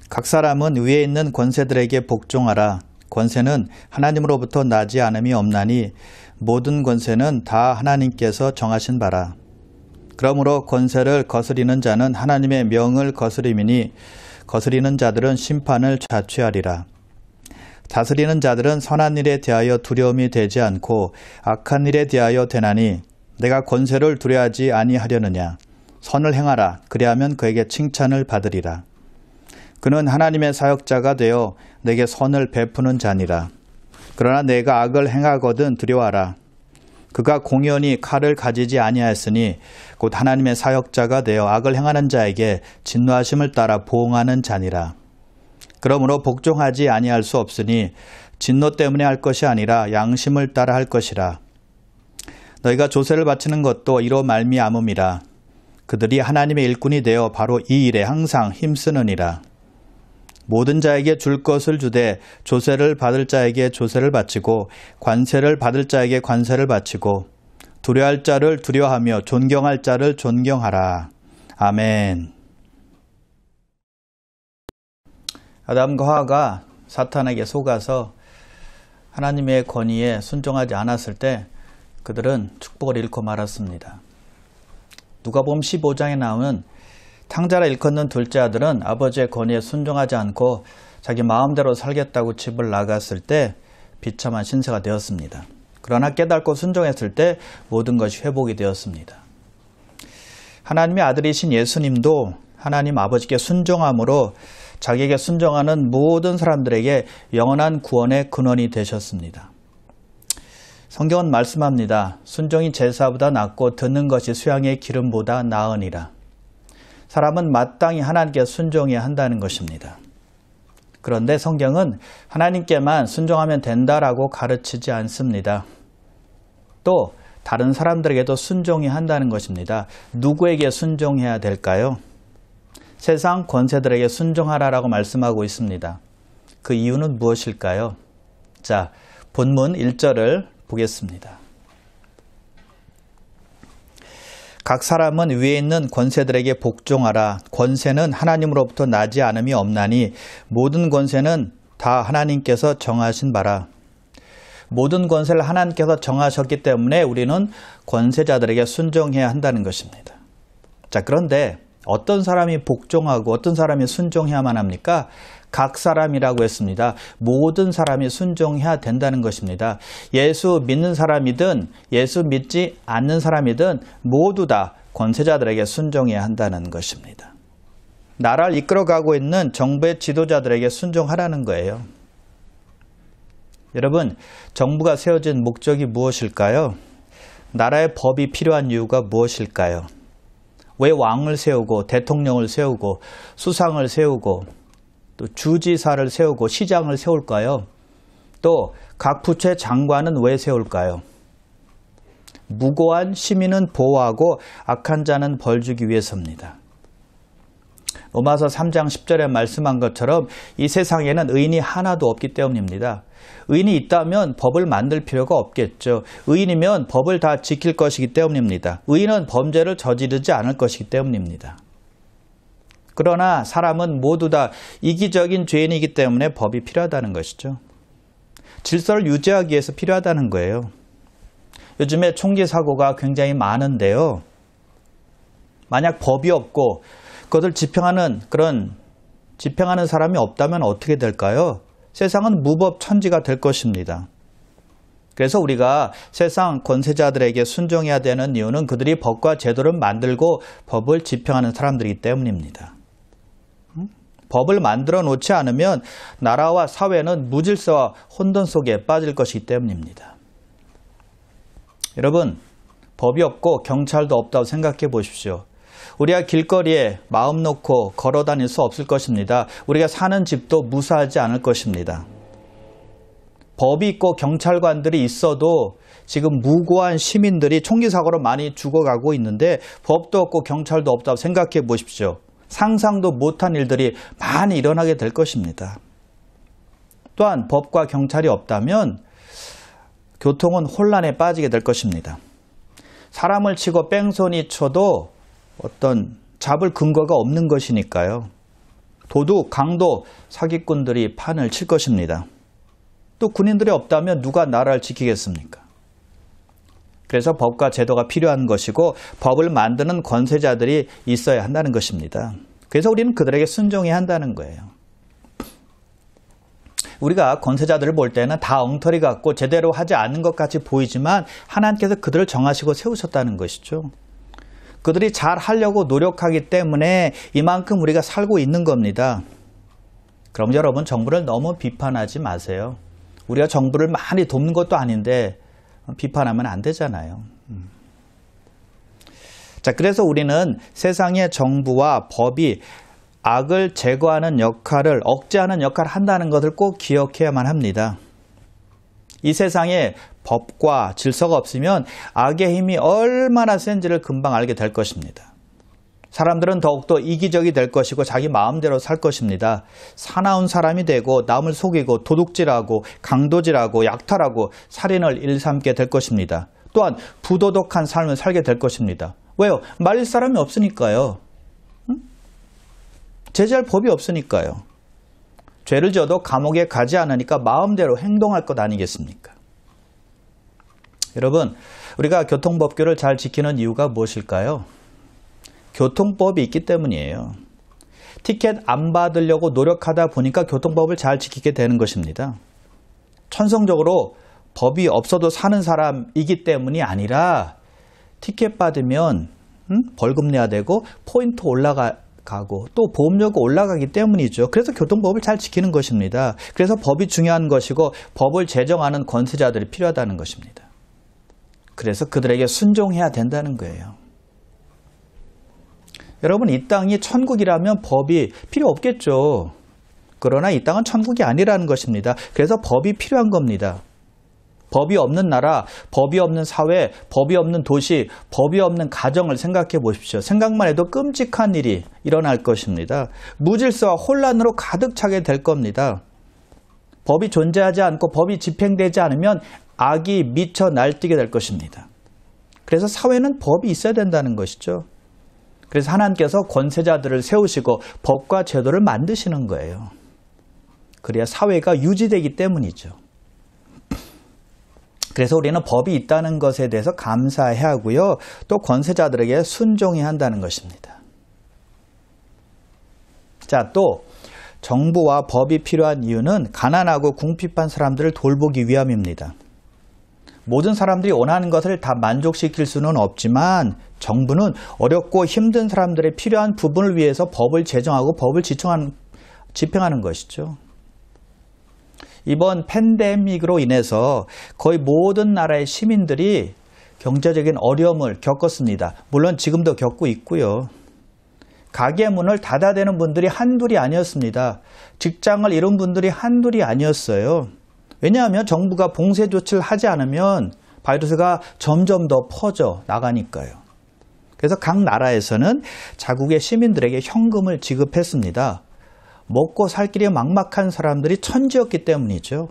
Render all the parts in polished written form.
각 사람은 위에 있는 권세들에게 복종하라. 권세는 하나님으로부터 나지 않음이 없나니 모든 권세는 다 하나님께서 정하신 바라. 그러므로 권세를 거스리는 자는 하나님의 명을 거스림이니 거스리는 자들은 심판을 자취하리라. 다스리는 자들은 선한 일에 대하여 두려움이 되지 않고 악한 일에 대하여 되나니 내가 권세를 두려워하지 아니하려느냐. 선을 행하라. 그리하면 그에게 칭찬을 받으리라. 그는 하나님의 사역자가 되어 내게 선을 베푸는 자니라. 그러나 내가 악을 행하거든 두려워하라. 그가 공연히 칼을 가지지 아니하였으니 곧 하나님의 사역자가 되어 악을 행하는 자에게 진노하심을 따라 보응하는 자니라. 그러므로 복종하지 아니할 수 없으니 진노 때문에 할 것이 아니라 양심을 따라 할 것이라. 너희가 조세를 바치는 것도 이로 말미암음이라. 그들이 하나님의 일꾼이 되어 바로 이 일에 항상 힘쓰느니라. 모든 자에게 줄 것을 주되 조세를 받을 자에게 조세를 바치고 관세를 받을 자에게 관세를 바치고 두려워할 자를 두려워하며 존경할 자를 존경하라. 아멘. 아담과 하와가 사탄에게 속아서 하나님의 권위에 순종하지 않았을 때 그들은 축복을 잃고 말았습니다. 누가복음 15장에 나오는 탕자라 일컫는 둘째 아들은 아버지의 권위에 순종하지 않고 자기 마음대로 살겠다고 집을 나갔을 때 비참한 신세가 되었습니다. 그러나 깨닫고 순종했을 때 모든 것이 회복이 되었습니다. 하나님의 아들이신 예수님도 하나님 아버지께 순종함으로 자기에게 순종하는 모든 사람들에게 영원한 구원의 근원이 되셨습니다. 성경은 말씀합니다. 순종이 제사보다 낫고 듣는 것이 수양의 기름보다 나으니라. 사람은 마땅히 하나님께 순종해야 한다는 것입니다. 그런데 성경은 하나님께만 순종하면 된다라고 가르치지 않습니다. 또 다른 사람들에게도 순종해야 한다는 것입니다. 누구에게 순종해야 될까요? 세상 권세들에게 순종하라라고 말씀하고 있습니다. 그 이유는 무엇일까요? 자, 본문 1절을 보겠습니다. 각 사람은 위에 있는 권세들에게 복종하라. 권세는 하나님으로부터 나지 않음이 없나니 모든 권세는 다 하나님께서 정하신 바라. 모든 권세를 하나님께서 정하셨기 때문에 우리는 권세자들에게 순종해야 한다는 것입니다. 자, 그런데 어떤 사람이 복종하고 어떤 사람이 순종해야만 합니까? 각 사람이라고 했습니다. 모든 사람이 순종해야 된다는 것입니다. 예수 믿는 사람이든 예수 믿지 않는 사람이든 모두 다 권세자들에게 순종해야 한다는 것입니다. 나라를 이끌어가고 있는 정부의 지도자들에게 순종하라는 거예요. 여러분, 정부가 세워진 목적이 무엇일까요? 나라의 법이 필요한 이유가 무엇일까요? 왜 왕을 세우고 대통령을 세우고 수상을 세우고 또 주지사를 세우고 시장을 세울까요? 또 각 부처의 장관은 왜 세울까요? 무고한 시민은 보호하고 악한 자는 벌 주기 위해서입니다. 로마서 3장 10절에 말씀한 것처럼 이 세상에는 의인이 하나도 없기 때문입니다. 의인이 있다면 법을 만들 필요가 없겠죠. 의인이면 법을 다 지킬 것이기 때문입니다. 의인은 범죄를 저지르지 않을 것이기 때문입니다. 그러나 사람은 모두 다 이기적인 죄인이기 때문에 법이 필요하다는 것이죠. 질서를 유지하기 위해서 필요하다는 거예요. 요즘에 총기 사고가 굉장히 많은데요. 만약 법이 없고 그것을 집행하는 사람이 없다면 어떻게 될까요? 세상은 무법천지가 될 것입니다. 그래서 우리가 세상 권세자들에게 순종해야 되는 이유는 그들이 법과 제도를 만들고 법을 집행하는 사람들이기 때문입니다. 법을 만들어 놓지 않으면 나라와 사회는 무질서와 혼돈 속에 빠질 것이기 때문입니다. 여러분, 법이 없고 경찰도 없다고 생각해 보십시오. 우리가 길거리에 마음 놓고 걸어 다닐 수 없을 것입니다. 우리가 사는 집도 무사하지 않을 것입니다. 법이 있고 경찰관들이 있어도 지금 무고한 시민들이 총기 사고로 많이 죽어가고 있는데 법도 없고 경찰도 없다고 생각해 보십시오. 상상도 못한 일들이 많이 일어나게 될 것입니다. 또한 법과 경찰이 없다면 교통은 혼란에 빠지게 될 것입니다. 사람을 치고 뺑소니 쳐도 어떤 잡을 근거가 없는 것이니까요. 도둑, 강도, 사기꾼들이 판을 칠 것입니다. 또 군인들이 없다면 누가 나라를 지키겠습니까? 그래서 법과 제도가 필요한 것이고 법을 만드는 권세자들이 있어야 한다는 것입니다. 그래서 우리는 그들에게 순종해야 한다는 거예요. 우리가 권세자들을 볼 때는 다 엉터리 같고 제대로 하지 않는 것 같이 보이지만 하나님께서 그들을 정하시고 세우셨다는 것이죠. 그들이 잘 하려고 노력하기 때문에 이만큼 우리가 살고 있는 겁니다. 그럼 여러분, 정부를 너무 비판하지 마세요. 우리가 정부를 많이 돕는 것도 아닌데 비판하면 안 되잖아요. 자, 그래서 우리는 세상의 정부와 법이 악을 제거하는 역할을, 억제하는 역할을 한다는 것을 꼭 기억해야만 합니다. 이 세상에 법과 질서가 없으면 악의 힘이 얼마나 센지를 금방 알게 될 것입니다. 사람들은 더욱더 이기적이 될 것이고 자기 마음대로 살 것입니다. 사나운 사람이 되고 남을 속이고 도둑질하고 강도질하고 약탈하고 살인을 일삼게 될 것입니다. 또한 부도덕한 삶을 살게 될 것입니다. 왜요? 말릴 사람이 없으니까요. 제재할 법이 없으니까요. 죄를 지어도 감옥에 가지 않으니까 마음대로 행동할 것 아니겠습니까? 여러분, 우리가 교통법규를 잘 지키는 이유가 무엇일까요? 교통법이 있기 때문이에요. 티켓 안 받으려고 노력하다 보니까 교통법을 잘 지키게 되는 것입니다. 천성적으로 법이 없어도 사는 사람이기 때문이 아니라 티켓 받으면 벌금 내야 되고 포인트 올라가고 또 보험료가 올라가기 때문이죠. 그래서 교통법을 잘 지키는 것입니다. 그래서 법이 중요한 것이고 법을 제정하는 권세자들이 필요하다는 것입니다. 그래서 그들에게 순종해야 된다는 거예요. 여러분, 이 땅이 천국이라면 법이 필요 없겠죠. 그러나 이 땅은 천국이 아니라는 것입니다. 그래서 법이 필요한 겁니다. 법이 없는 나라, 법이 없는 사회, 법이 없는 도시, 법이 없는 가정을 생각해 보십시오. 생각만 해도 끔찍한 일이 일어날 것입니다. 무질서와 혼란으로 가득 차게 될 겁니다. 법이 존재하지 않고 법이 집행되지 않으면 악이 미쳐 날뛰게 될 것입니다. 그래서 사회는 법이 있어야 된다는 것이죠. 그래서 하나님께서 권세자들을 세우시고 법과 제도를 만드시는 거예요. 그래야 사회가 유지되기 때문이죠. 그래서 우리는 법이 있다는 것에 대해서 감사해야 하고요. 또 권세자들에게 순종해야 한다는 것입니다. 자, 또 정부와 법이 필요한 이유는 가난하고 궁핍한 사람들을 돌보기 위함입니다. 모든 사람들이 원하는 것을 다 만족시킬 수는 없지만 정부는 어렵고 힘든 사람들의 필요한 부분을 위해서 법을 제정하고 법을 집행하는 것이죠. 이번 팬데믹으로 인해서 거의 모든 나라의 시민들이 경제적인 어려움을 겪었습니다. 물론 지금도 겪고 있고요. 가게 문을 닫아대는 분들이 한둘이 아니었습니다. 직장을 잃은 분들이 한둘이 아니었어요. 왜냐하면 정부가 봉쇄 조치를 하지 않으면 바이러스가 점점 더 퍼져 나가니까요. 그래서 각 나라에서는 자국의 시민들에게 현금을 지급했습니다. 먹고 살 길이 막막한 사람들이 천지였기 때문이죠.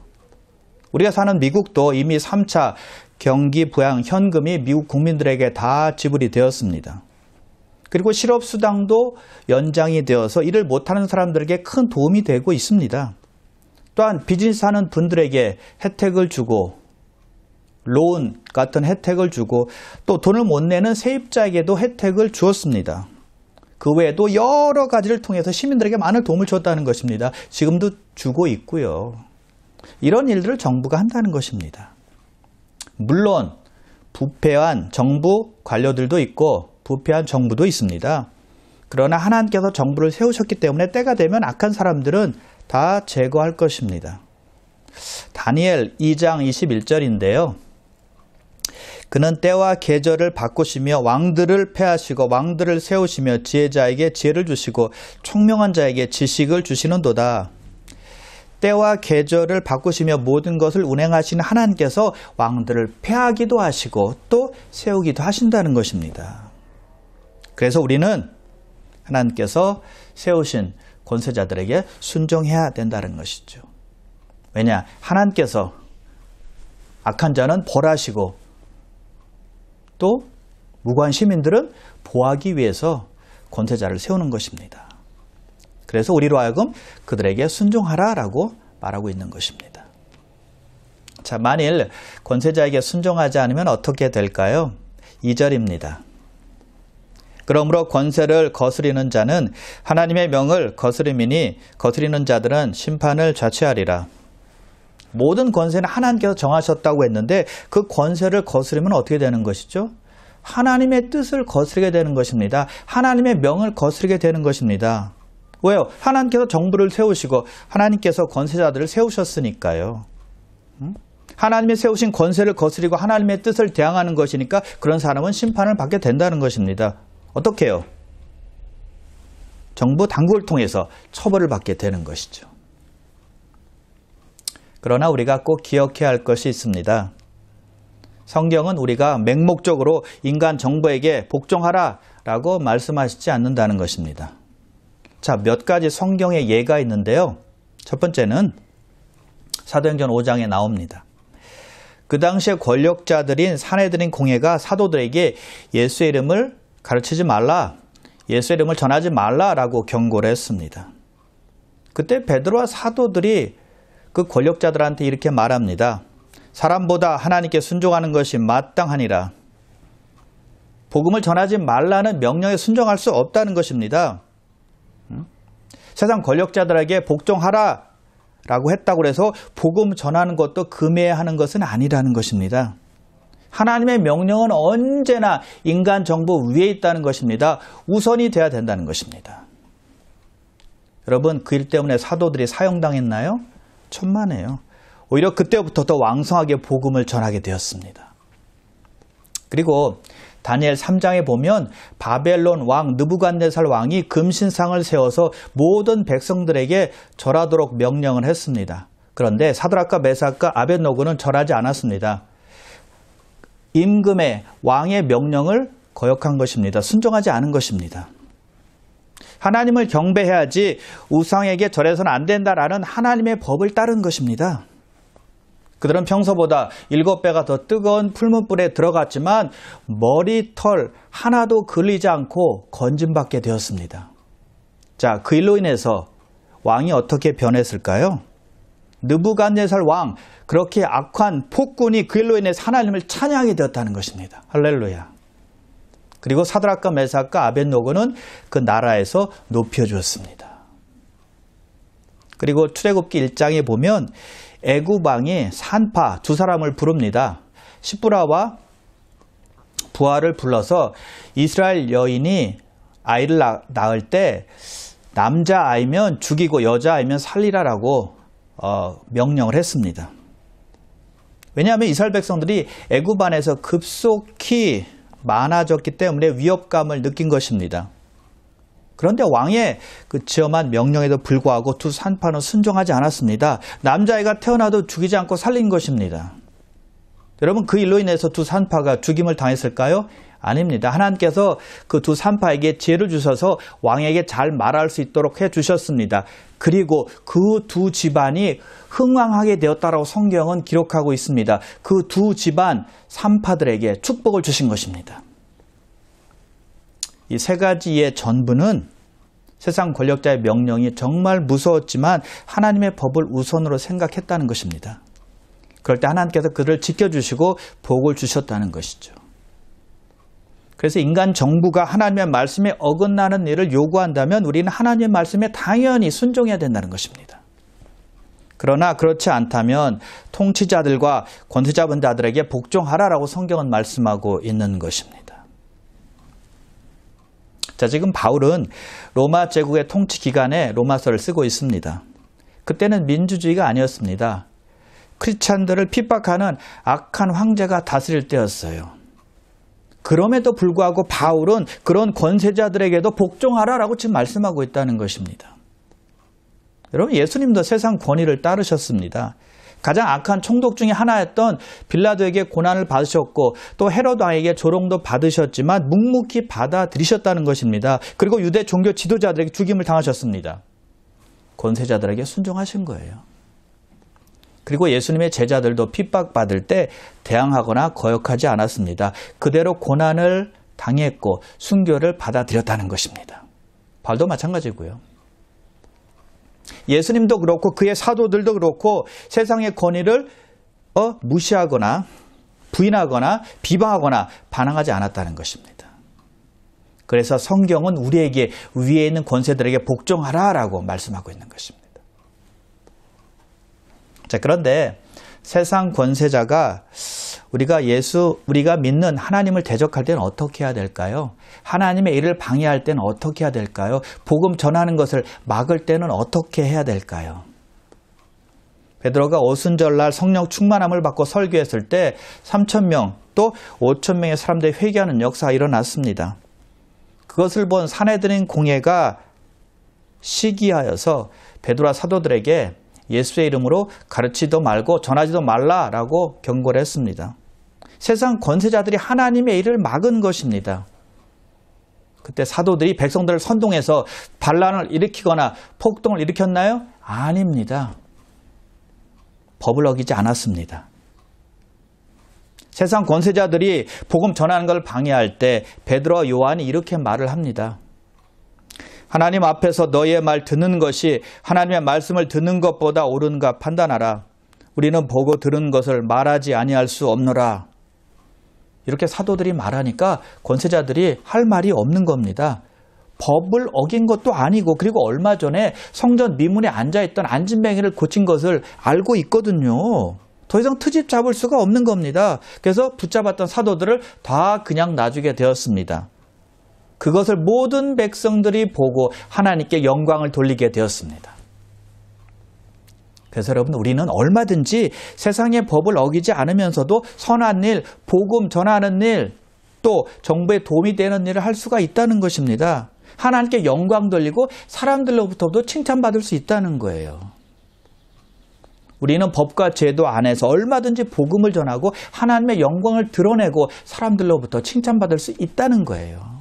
우리가 사는 미국도 이미 3차 경기 부양 현금이 미국 국민들에게 다 지불이 되었습니다. 그리고 실업수당도 연장이 되어서 일을 못하는 사람들에게 큰 도움이 되고 있습니다. 또한 비즈니스 하는 분들에게 혜택을 주고 론 같은 혜택을 주고 또 돈을 못 내는 세입자에게도 혜택을 주었습니다. 그 외에도 여러 가지를 통해서 시민들에게 많은 도움을 줬다는 것입니다. 지금도 주고 있고요. 이런 일들을 정부가 한다는 것입니다. 물론 부패한 정부 관료들도 있고 부패한 정부도 있습니다. 그러나 하나님께서 정부를 세우셨기 때문에 때가 되면 악한 사람들은 다 제거할 것입니다. 다니엘 2장 21절인데요. 그는 때와 계절을 바꾸시며 왕들을 폐하시고 왕들을 세우시며 지혜자에게 지혜를 주시고 총명한 자에게 지식을 주시는도다. 때와 계절을 바꾸시며 모든 것을 운행하시는 하나님께서 왕들을 폐하기도 하시고 또 세우기도 하신다는 것입니다. 그래서 우리는 하나님께서 세우신 권세자들에게 순종해야 된다는 것이죠. 왜냐? 하나님께서 악한 자는 벌하시고 또 무고한 시민들은 보호하기 위해서 권세자를 세우는 것입니다. 그래서 우리로 하여금 그들에게 순종하라라고 말하고 있는 것입니다. 자, 만일 권세자에게 순종하지 않으면 어떻게 될까요? 2절입니다. 그러므로 권세를 거스리는 자는 하나님의 명을 거스림이니 거스리는 자들은 심판을 자취하리라. 모든 권세는 하나님께서 정하셨다고 했는데 그 권세를 거스르면 어떻게 되는 것이죠? 하나님의 뜻을 거스르게 되는 것입니다. 하나님의 명을 거스르게 되는 것입니다. 왜요? 하나님께서 정부를 세우시고 하나님께서 권세자들을 세우셨으니까요. 하나님이 세우신 권세를 거스리고 하나님의 뜻을 대항하는 것이니까 그런 사람은 심판을 받게 된다는 것입니다. 어떻게 해요? 정부 당국을 통해서 처벌을 받게 되는 것이죠. 그러나 우리가 꼭 기억해야 할 것이 있습니다. 성경은 우리가 맹목적으로 인간 정부에게 복종하라 라고 말씀하시지 않는다는 것입니다. 자, 몇 가지 성경의 예가 있는데요. 첫 번째는 사도행전 5장에 나옵니다. 그 당시에 권력자들인 사내들인 공회가 사도들에게 예수의 이름을 가르치지 말라, 예수의 이름을 전하지 말라라고 경고를 했습니다. 그때 베드로와 사도들이 그 권력자들한테 이렇게 말합니다. 사람보다 하나님께 순종하는 것이 마땅하니라. 복음을 전하지 말라는 명령에 순종할 수 없다는 것입니다. 세상 권력자들에게 복종하라 라고 했다고 해서 복음 전하는 것도 금해하는 것은 아니라는 것입니다. 하나님의 명령은 언제나 인간 정부 위에 있다는 것입니다. 우선이 돼야 된다는 것입니다. 여러분, 그 일 때문에 사도들이 사형당했나요? 천만에요. 오히려 그때부터 더 왕성하게 복음을 전하게 되었습니다. 그리고 다니엘 3장에 보면 바벨론 왕 느부갓네살 왕이 금신상을 세워서 모든 백성들에게 절하도록 명령을 했습니다. 그런데 사드락과 메삭과 아벳노고는 절하지 않았습니다. 임금의 왕의 명령을 거역한 것입니다. 순종하지 않은 것입니다. 하나님을 경배해야지 우상에게 절해서는 안 된다라는 하나님의 법을 따른 것입니다. 그들은 평소보다 7배가 더 뜨거운 풀문불에 들어갔지만 머리털 하나도 걸리지 않고 건짐받게 되었습니다. 자, 그 일로 인해서 왕이 어떻게 변했을까요? 느부갓네살 왕, 그렇게 악한 폭군이 그 일로 인해서 하나님을 찬양하게 되었다는 것입니다. 할렐루야. 그리고 사드락과 메삭과 아벳노고는 그 나라에서 높여주었습니다. 그리고 출애굽기 1장에 보면 애굽 왕이 산파 두 사람을 부릅니다. 시브라와 부하를 불러서 이스라엘 여인이 아이를 낳을 때 남자아이면 죽이고 여자아이면 살리라라고 명령을 했습니다. 왜냐하면 이스라엘 백성들이 애굽 안에서 급속히 많아졌기 때문에 위협감을 느낀 것입니다. 그런데 왕의 그 지엄한 명령에도 불구하고 두 산파는 순종하지 않았습니다. 남자아이가 태어나도 죽이지 않고 살린 것입니다. 여러분, 그 일로 인해서 두 산파가 죽임을 당했을까요? 아닙니다. 하나님께서 그 두 산파에게 지혜를 주셔서 왕에게 잘 말할 수 있도록 해주셨습니다. 그리고 그 두 집안이 흥왕하게 되었다라고 성경은 기록하고 있습니다. 그 두 집안 산파들에게 축복을 주신 것입니다. 이 세 가지의 전부는 세상 권력자의 명령이 정말 무서웠지만 하나님의 법을 우선으로 생각했다는 것입니다. 그럴 때 하나님께서 그를 지켜주시고 복을 주셨다는 것이죠. 그래서 인간 정부가 하나님의 말씀에 어긋나는 일을 요구한다면 우리는 하나님의 말씀에 당연히 순종해야 된다는 것입니다. 그러나 그렇지 않다면 통치자들과 권세자분들에게 복종하라라고 성경은 말씀하고 있는 것입니다. 자, 지금 바울은 로마 제국의 통치 기간에 로마서를 쓰고 있습니다. 그때는 민주주의가 아니었습니다. 크리스찬들을 핍박하는 악한 황제가 다스릴 때였어요. 그럼에도 불구하고 바울은 그런 권세자들에게도 복종하라라고 지금 말씀하고 있다는 것입니다. 여러분, 예수님도 세상 권위를 따르셨습니다. 가장 악한 총독 중에 하나였던 빌라도에게 고난을 받으셨고 또 헤롯 왕에게 조롱도 받으셨지만 묵묵히 받아들이셨다는 것입니다. 그리고 유대 종교 지도자들에게 죽임을 당하셨습니다. 권세자들에게 순종하신 거예요. 그리고 예수님의 제자들도 핍박받을 때 대항하거나 거역하지 않았습니다. 그대로 고난을 당했고 순교를 받아들였다는 것입니다. 바울도 마찬가지고요. 예수님도 그렇고 그의 사도들도 그렇고 세상의 권위를 무시하거나 부인하거나 비방하거나 반항하지 않았다는 것입니다. 그래서 성경은 우리에게 위에 있는 권세들에게 복종하라라고 말씀하고 있는 것입니다. 자, 그런데 세상 권세자가 우리가 믿는 하나님을 대적할 때는 어떻게 해야 될까요? 하나님의 일을 방해할 때는 어떻게 해야 될까요? 복음 전하는 것을 막을 때는 어떻게 해야 될까요? 베드로가 오순절날 성령 충만함을 받고 설교했을 때 3,000명 또 5,000명의 사람들이 회개하는 역사가 일어났습니다. 그것을 본 산헤드린 공회가 시기하여서 베드로와 사도들에게 예수의 이름으로 가르치지도 말고 전하지도 말라라고 경고를 했습니다. 세상 권세자들이 하나님의 일을 막은 것입니다. 그때 사도들이 백성들을 선동해서 반란을 일으키거나 폭동을 일으켰나요? 아닙니다. 법을 어기지 않았습니다. 세상 권세자들이 복음 전하는 걸 방해할 때 베드로와 요한이 이렇게 말을 합니다. 하나님 앞에서 너희의 말 듣는 것이 하나님의 말씀을 듣는 것보다 옳은가 판단하라. 우리는 보고 들은 것을 말하지 아니할 수 없노라. 이렇게 사도들이 말하니까 권세자들이 할 말이 없는 겁니다. 법을 어긴 것도 아니고 그리고 얼마 전에 성전 미문에 앉아있던 안진뱅이를 고친 것을 알고 있거든요. 더 이상 트집 잡을 수가 없는 겁니다. 그래서 붙잡았던 사도들을 다 그냥 놔주게 되었습니다. 그것을 모든 백성들이 보고 하나님께 영광을 돌리게 되었습니다. 그래서 여러분, 우리는 얼마든지 세상의 법을 어기지 않으면서도 선한 일, 복음 전하는 일, 또 정부에 도움이 되는 일을 할 수가 있다는 것입니다. 하나님께 영광 돌리고 사람들로부터도 칭찬받을 수 있다는 거예요. 우리는 법과 제도 안에서 얼마든지 복음을 전하고 하나님의 영광을 드러내고 사람들로부터 칭찬받을 수 있다는 거예요.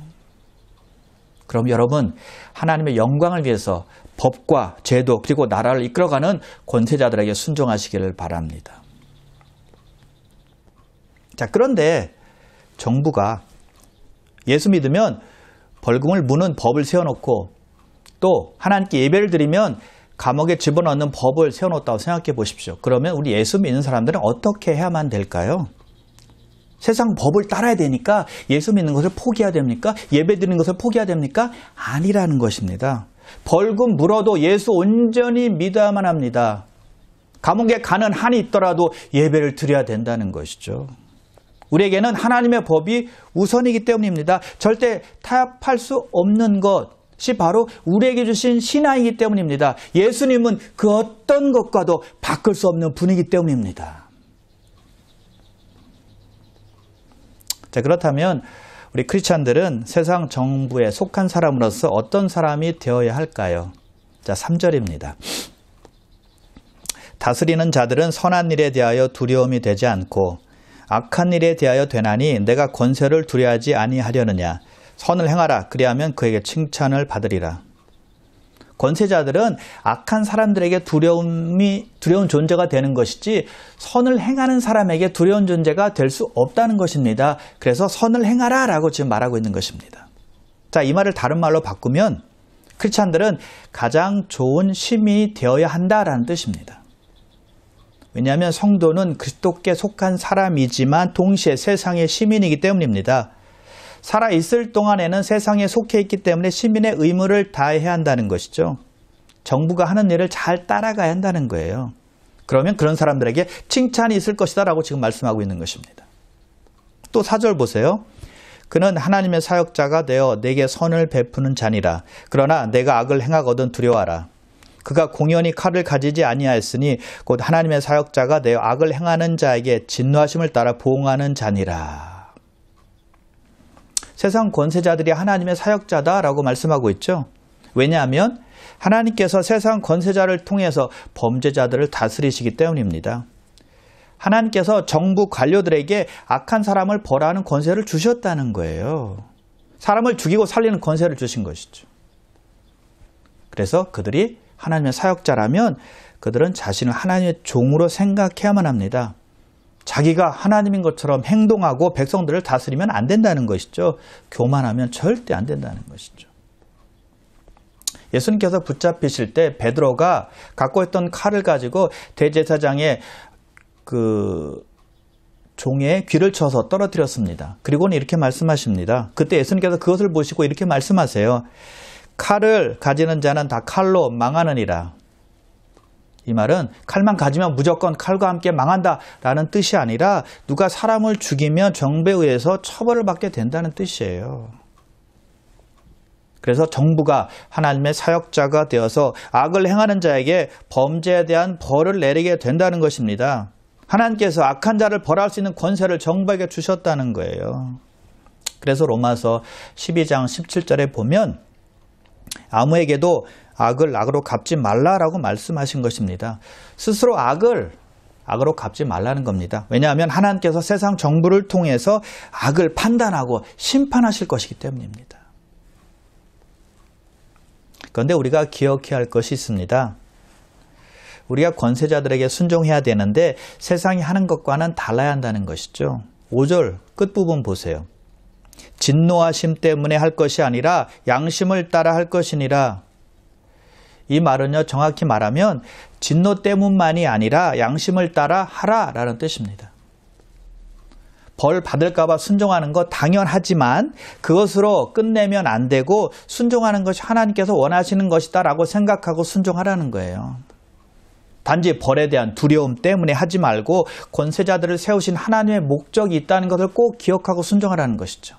그럼 여러분, 하나님의 영광을 위해서 법과 제도 그리고 나라를 이끌어가는 권세자들에게 순종하시기를 바랍니다. 자, 그런데 정부가 예수 믿으면 벌금을 무는 법을 세워놓고 또 하나님께 예배를 드리면 감옥에 집어넣는 법을 세워놓았다고 생각해 보십시오. 그러면 우리 예수 믿는 사람들은 어떻게 해야만 될까요? 세상 법을 따라야 되니까 예수 믿는 것을 포기해야 됩니까? 예배 드리는 것을 포기해야 됩니까? 아니라는 것입니다. 벌금 물어도 예수 온전히 믿어야만 합니다. 감옥에 가는 한이 있더라도 예배를 드려야 된다는 것이죠. 우리에게는 하나님의 법이 우선이기 때문입니다. 절대 타협할 수 없는 것이 바로 우리에게 주신 신앙이기 때문입니다. 예수님은 그 어떤 것과도 바꿀 수 없는 분이기 때문입니다. 자, 그렇다면 우리 크리스찬들은 세상 정부에 속한 사람으로서 어떤 사람이 되어야 할까요? 자, 3절입니다. 다스리는 자들은 선한 일에 대하여 두려움이 되지 않고 악한 일에 대하여 되나니 내가 권세를 두려워하지 아니하려느냐. 선을 행하라. 그리하면 그에게 칭찬을 받으리라. 권세자들은 악한 사람들에게 두려운 존재가 되는 것이지 선을 행하는 사람에게 두려운 존재가 될 수 없다는 것입니다. 그래서 선을 행하라 라고 지금 말하고 있는 것입니다. 자, 이 말을 다른 말로 바꾸면 크리스찬들은 가장 좋은 시민이 되어야 한다라는 뜻입니다. 왜냐하면 성도는 그리스도께 속한 사람이지만 동시에 세상의 시민이기 때문입니다. 살아있을 동안에는 세상에 속해 있기 때문에 시민의 의무를 다해야 한다는 것이죠. 정부가 하는 일을 잘 따라가야 한다는 거예요. 그러면 그런 사람들에게 칭찬이 있을 것이다 라고 지금 말씀하고 있는 것입니다. 또 4절 보세요. 그는 하나님의 사역자가 되어 내게 선을 베푸는 자니라. 그러나 내가 악을 행하거든 두려워하라. 그가 공연히 칼을 가지지 아니하였으니 곧 하나님의 사역자가 되어 악을 행하는 자에게 진노하심을 따라 보응하는 자니라. 세상 권세자들이 하나님의 사역자다라고 말씀하고 있죠. 왜냐하면 하나님께서 세상 권세자를 통해서 범죄자들을 다스리시기 때문입니다. 하나님께서 정부 관료들에게 악한 사람을 벌하는 권세를 주셨다는 거예요. 사람을 죽이고 살리는 권세를 주신 것이죠. 그래서 그들이 하나님의 사역자라면 그들은 자신을 하나님의 종으로 생각해야만 합니다. 자기가 하나님인 것처럼 행동하고 백성들을 다스리면 안 된다는 것이죠. 교만하면 절대 안 된다는 것이죠. 예수님께서 붙잡히실 때 베드로가 갖고 있던 칼을 가지고 대제사장의 종의 귀를 쳐서 떨어뜨렸습니다. 그리고는 이렇게 말씀하십니다. 그때 예수님께서 그것을 보시고 이렇게 말씀하세요. 칼을 가지는 자는 다 칼로 망하느니라. 이 말은 칼만 가지면 무조건 칼과 함께 망한다라는 뜻이 아니라 누가 사람을 죽이면 정부에 의해서 처벌을 받게 된다는 뜻이에요. 그래서 정부가 하나님의 사역자가 되어서 악을 행하는 자에게 범죄에 대한 벌을 내리게 된다는 것입니다. 하나님께서 악한 자를 벌할 수 있는 권세를 정부에게 주셨다는 거예요. 그래서 로마서 12장 17절에 보면 아무에게도 악을 악으로 갚지 말라라고 말씀하신 것입니다. 스스로 악으로 갚지 말라는 겁니다. 왜냐하면 하나님께서 세상 정부를 통해서 악을 판단하고 심판하실 것이기 때문입니다. 그런데 우리가 기억해야 할 것이 있습니다. 우리가 권세자들에게 순종해야 되는데 세상이 하는 것과는 달라야 한다는 것이죠. 5절 끝부분 보세요. 진노하심 때문에 할 것이 아니라 양심을 따라 할 것이니라. 이 말은요, 정확히 말하면 진노 때문만이 아니라 양심을 따라 하라라는 뜻입니다. 벌 받을까 봐 순종하는 것 당연하지만 그것으로 끝내면 안 되고 순종하는 것이 하나님께서 원하시는 것이다라고 생각하고 순종하라는 거예요. 단지 벌에 대한 두려움 때문에 하지 말고 권세자들을 세우신 하나님의 목적이 있다는 것을 꼭 기억하고 순종하라는 것이죠.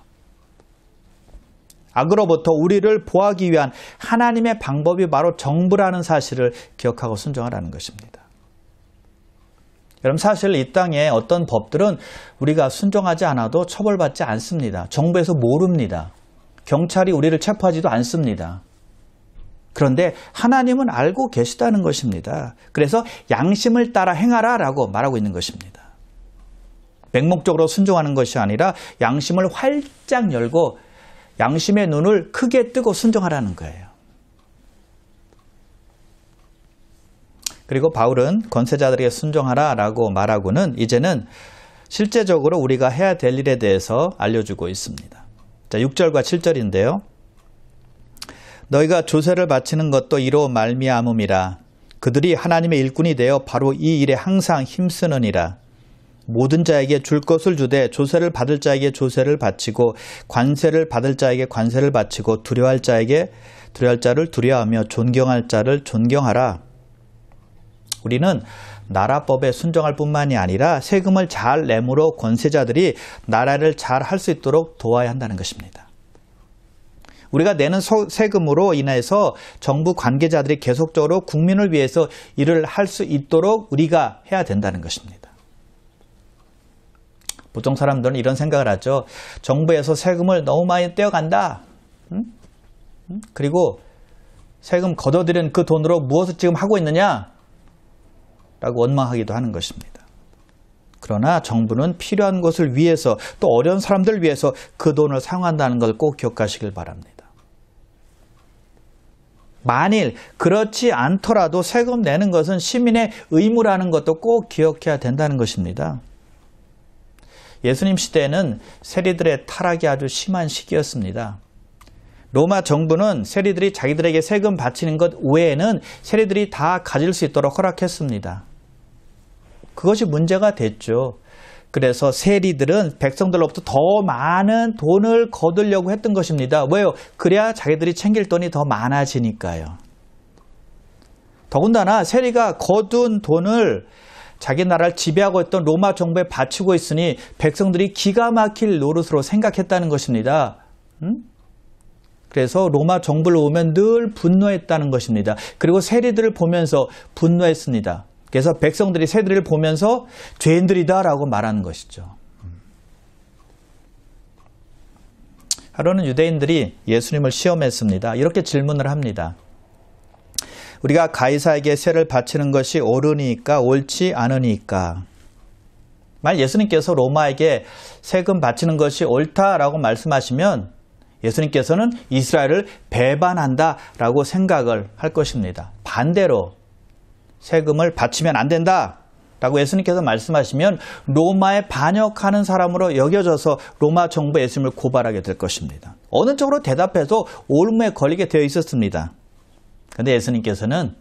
악으로부터 우리를 보호하기 위한 하나님의 방법이 바로 정부라는 사실을 기억하고 순종하라는 것입니다. 여러분, 사실 이 땅에 어떤 법들은 우리가 순종하지 않아도 처벌받지 않습니다. 정부에서 모릅니다. 경찰이 우리를 체포하지도 않습니다. 그런데 하나님은 알고 계시다는 것입니다. 그래서 양심을 따라 행하라 라고 말하고 있는 것입니다. 맹목적으로 순종하는 것이 아니라 양심을 활짝 열고 양심의 눈을 크게 뜨고 순종하라는 거예요. 그리고 바울은 권세자들에게 순종하라 라고 말하고는 이제는 실제적으로 우리가 해야 될 일에 대해서 알려주고 있습니다. 자, 6절과 7절인데요. 너희가 조세를 바치는 것도 이로 말미암음이라. 그들이 하나님의 일꾼이 되어 바로 이 일에 항상 힘쓰느니라. 모든 자에게 줄 것을 주되 조세를 받을 자에게 조세를 바치고 관세를 받을 자에게 관세를 바치고 두려워할 자를 두려워하며 존경할 자를 존경하라. 우리는 나라법에 순종할 뿐만이 아니라 세금을 잘 내므로 권세자들이 나라를 잘 할 수 있도록 도와야 한다는 것입니다. 우리가 내는 세금으로 인해서 정부 관계자들이 계속적으로 국민을 위해서 일을 할 수 있도록 우리가 해야 된다는 것입니다. 보통 사람들은 이런 생각을 하죠. 정부에서 세금을 너무 많이 떼어간다. 그리고 세금 걷어들인 그 돈으로 무엇을 지금 하고 있느냐? 라고 원망하기도 하는 것입니다. 그러나 정부는 필요한 것을 위해서 또 어려운 사람들을 위해서 그 돈을 사용한다는 걸 꼭 기억하시길 바랍니다. 만일 그렇지 않더라도 세금 내는 것은 시민의 의무라는 것도 꼭 기억해야 된다는 것입니다. 예수님 시대에는 세리들의 타락이 아주 심한 시기였습니다. 로마 정부는 세리들이 자기들에게 세금 바치는 것 외에는 세리들이 다 가질 수 있도록 허락했습니다. 그것이 문제가 됐죠. 그래서 세리들은 백성들로부터 더 많은 돈을 거두려고 했던 것입니다. 왜요? 그래야 자기들이 챙길 돈이 더 많아지니까요. 더군다나 세리가 거둔 돈을 자기 나라를 지배하고 있던 로마 정부에 바치고 있으니 백성들이 기가 막힐 노릇으로 생각했다는 것입니다. 그래서 로마 정부를 보면 늘 분노했다는 것입니다. 그리고 세리들을 보면서 분노했습니다. 그래서 백성들이 세리들을 보면서 죄인들이다라고 말하는 것이죠. 하루는 유대인들이 예수님을 시험했습니다. 이렇게 질문을 합니다. 우리가 가이사에게 세를 바치는 것이 옳으니까 옳지 않으니까. 만약 예수님께서 로마에게 세금 바치는 것이 옳다라고 말씀하시면 예수님께서는 이스라엘을 배반한다라고 생각을 할 것입니다. 반대로 세금을 바치면 안 된다라고 예수님께서 말씀하시면 로마에 반역하는 사람으로 여겨져서 로마 정부에 예수님을 고발하게 될 것입니다. 어느 쪽으로 대답해도 옳음에 걸리게 되어 있었습니다. 그런데 예수님께서는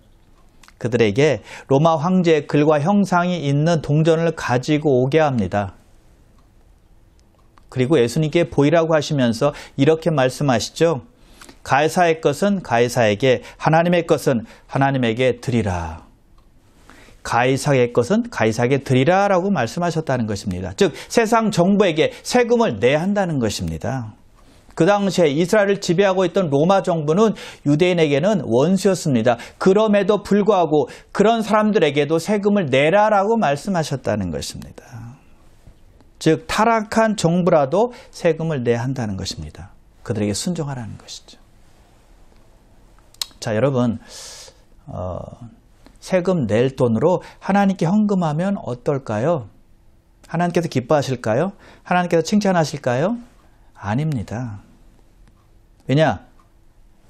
그들에게 로마 황제의 글과 형상이 있는 동전을 가지고 오게 합니다. 그리고 예수님께 보이라고 하시면서 이렇게 말씀하시죠. 가이사의 것은 가이사에게, 하나님의 것은 하나님에게 드리라. 가이사의 것은 가이사에게 드리라 라고 말씀하셨다는 것입니다. 즉 세상 정부에게 세금을 내야 한다는 것입니다. 그 당시에 이스라엘을 지배하고 있던 로마 정부는 유대인에게는 원수였습니다. 그럼에도 불구하고 그런 사람들에게도 세금을 내라라고 말씀하셨다는 것입니다. 즉 타락한 정부라도 세금을 내야 한다는 것입니다. 그들에게 순종하라는 것이죠. 자, 여러분, 세금 낼 돈으로 하나님께 헌금하면 어떨까요? 하나님께서 기뻐하실까요? 하나님께서 칭찬하실까요? 아닙니다. 왜냐?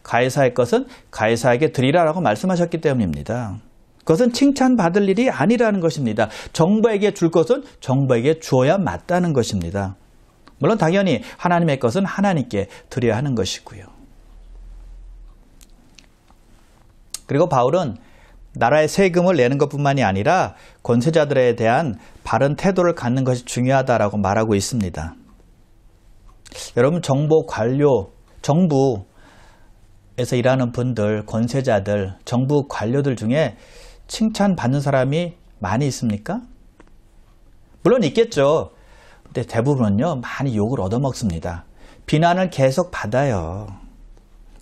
가이사의 것은 가이사에게 드리라라고 말씀하셨기 때문입니다. 그것은 칭찬받을 일이 아니라는 것입니다. 정부에게 줄 것은 정부에게 주어야 맞다는 것입니다. 물론 당연히 하나님의 것은 하나님께 드려야 하는 것이고요. 그리고 바울은 나라의 세금을 내는 것뿐만이 아니라 권세자들에 대한 바른 태도를 갖는 것이 중요하다라고 말하고 있습니다. 여러분, 정보 관료, 정부에서 일하는 분들, 권세자들, 정부 관료들 중에 칭찬받는 사람이 많이 있습니까? 물론 있겠죠. 근데 대부분은요, 많이 욕을 얻어먹습니다. 비난을 계속 받아요.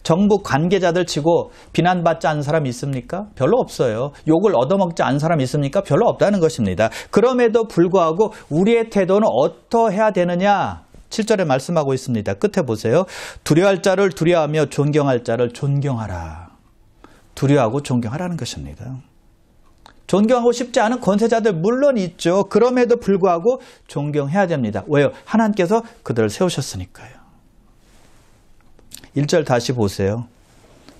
정부 관계자들 치고 비난받지 않은 사람 있습니까? 별로 없어요. 욕을 얻어먹지 않은 사람 있습니까? 별로 없다는 것입니다. 그럼에도 불구하고 우리의 태도는 어떠해야 되느냐? 7절에 말씀하고 있습니다. 끝에 보세요. 두려워할 자를 두려워하며 존경할 자를 존경하라. 두려워하고 존경하라는 것입니다. 존경하고 싶지 않은 권세자들 물론 있죠. 그럼에도 불구하고 존경해야 됩니다. 왜요? 하나님께서 그들을 세우셨으니까요. 1절 다시 보세요.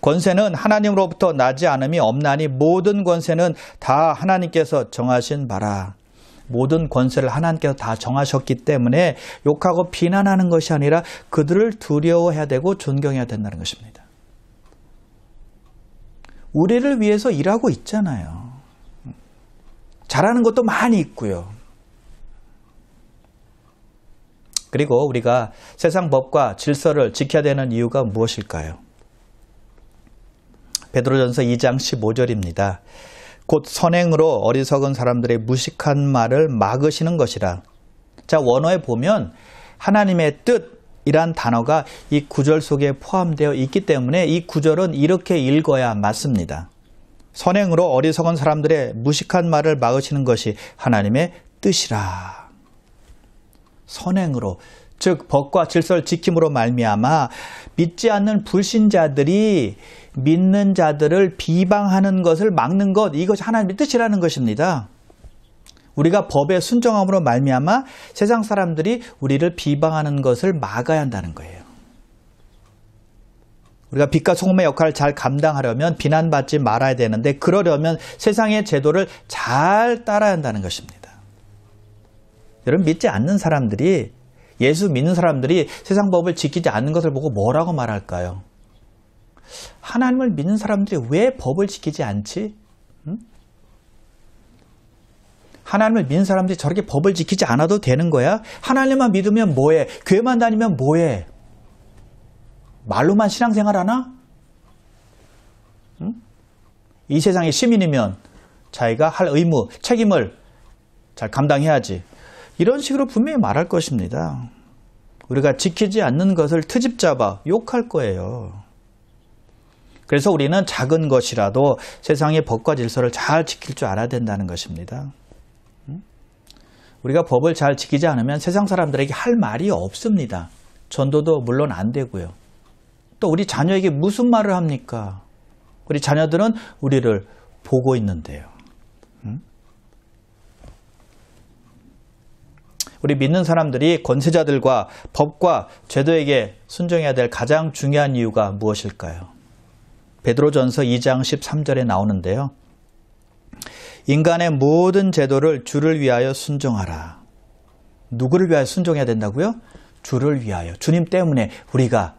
권세는 하나님으로부터 나지 않음이 없나니 모든 권세는 다 하나님께서 정하신 바라. 모든 권세를 하나님께서 다 정하셨기 때문에 욕하고 비난하는 것이 아니라 그들을 두려워해야 되고 존경해야 된다는 것입니다. 우리를 위해서 일하고 있잖아요. 잘하는 것도 많이 있고요. 그리고 우리가 세상 법과 질서를 지켜야 되는 이유가 무엇일까요? 베드로전서 2장 15절입니다. 곧 선행으로 어리석은 사람들의 무식한 말을 막으시는 것이라. 자, 원어에 보면 하나님의 뜻이란 단어가 이 구절 속에 포함되어 있기 때문에 이 구절은 이렇게 읽어야 맞습니다. 선행으로 어리석은 사람들의 무식한 말을 막으시는 것이 하나님의 뜻이라. 선행으로, 즉 법과 질서를 지킴으로 말미암아 믿지 않는 불신자들이 믿는 자들을 비방하는 것을 막는 것, 이것이 하나님의 뜻이라는 것입니다. 우리가 법에 순종함으로 말미암아 세상 사람들이 우리를 비방하는 것을 막아야 한다는 거예요. 우리가 빛과 소금의 역할을 잘 감당하려면 비난받지 말아야 되는데, 그러려면 세상의 제도를 잘 따라야 한다는 것입니다. 여러분, 믿지 않는 사람들이, 예수 믿는 사람들이 세상 법을 지키지 않는 것을 보고 뭐라고 말할까요? 하나님을 믿는 사람들이 왜 법을 지키지 않지? 응? 하나님을 믿는 사람들이 저렇게 법을 지키지 않아도 되는 거야? 하나님만 믿으면 뭐해? 교회만 다니면 뭐해? 말로만 신앙생활 하나? 응? 이 세상의 시민이면 자기가 할 의무, 책임을 잘 감당해야지. 이런 식으로 분명히 말할 것입니다. 우리가 지키지 않는 것을 트집 잡아 욕할 거예요. 그래서 우리는 작은 것이라도 세상의 법과 질서를 잘 지킬 줄 알아야 된다는 것입니다. 우리가 법을 잘 지키지 않으면 세상 사람들에게 할 말이 없습니다. 전도도 물론 안 되고요. 또 우리 자녀에게 무슨 말을 합니까? 우리 자녀들은 우리를 보고 있는데요. 우리 믿는 사람들이 권세자들과 법과 제도에게 순종해야 될 가장 중요한 이유가 무엇일까요? 베드로전서 2장 13절에 나오는데요. 인간의 모든 제도를 주를 위하여 순종하라. 누구를 위하여 순종해야 된다고요? 주를 위하여. 주님 때문에 우리가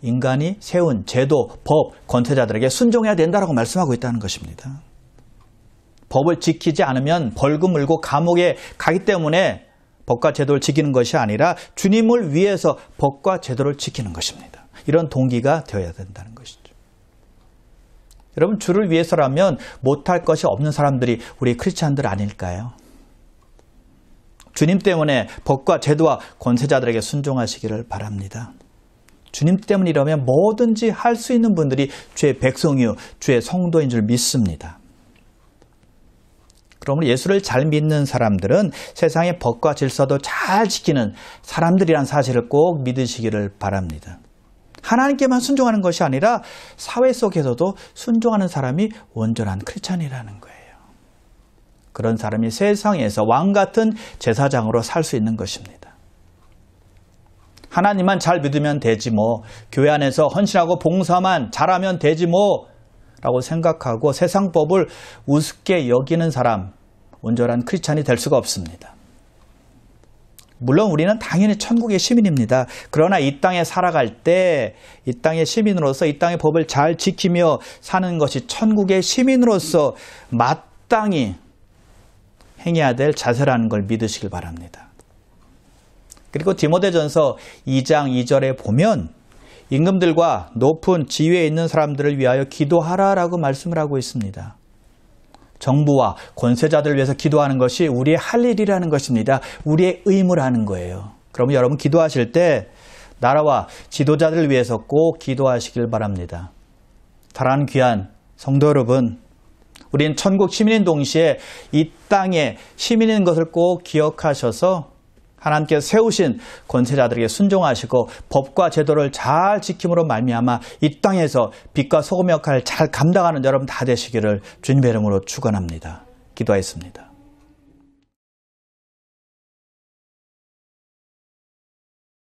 인간이 세운 제도, 법, 권세자들에게 순종해야 된다라고 말씀하고 있다는 것입니다. 법을 지키지 않으면 벌금 물고 감옥에 가기 때문에 법과 제도를 지키는 것이 아니라 주님을 위해서 법과 제도를 지키는 것입니다. 이런 동기가 되어야 된다는 것이죠. 여러분, 주를 위해서라면 못할 것이 없는 사람들이 우리 크리스찬들 아닐까요? 주님 때문에 법과 제도와 권세자들에게 순종하시기를 바랍니다. 주님 때문이라면 뭐든지 할 수 있는 분들이 주의 백성이요, 주의 성도인 줄 믿습니다. 그러므로 예수를 잘 믿는 사람들은 세상의 법과 질서도 잘 지키는 사람들이란 사실을 꼭 믿으시기를 바랍니다. 하나님께만 순종하는 것이 아니라 사회 속에서도 순종하는 사람이 온전한 크리스찬이라는 거예요. 그런 사람이 세상에서 왕같은 제사장으로 살 수 있는 것입니다. 하나님만 잘 믿으면 되지 뭐, 교회 안에서 헌신하고 봉사만 잘하면 되지 뭐 라고 생각하고 세상 법을 우습게 여기는 사람, 온전한 크리스찬이 될 수가 없습니다. 물론 우리는 당연히 천국의 시민입니다. 그러나 이 땅에 살아갈 때 이 땅의 시민으로서 이 땅의 법을 잘 지키며 사는 것이 천국의 시민으로서 마땅히 행해야 될 자세라는 걸 믿으시길 바랍니다. 그리고 디모데전서 2장 2절에 보면 임금들과 높은 지위에 있는 사람들을 위하여 기도하라라고 말씀을 하고 있습니다. 정부와 권세자들을 위해서 기도하는 것이 우리의 할 일이라는 것입니다. 우리의 의무라는 거예요. 그러면 여러분 기도하실 때 나라와 지도자들을 위해서 꼭 기도하시길 바랍니다. 사랑하는 귀한 성도 여러분, 우리는 천국 시민인 동시에 이 땅의 시민인 것을 꼭 기억하셔서 하나님께서 세우신 권세자들에게 순종하시고 법과 제도를 잘 지킴으로 말미암아 이 땅에서 빛과 소금 역할을 잘 감당하는 여러분 다 되시기를 주님의 이름으로 축원합니다. 기도하겠습니다.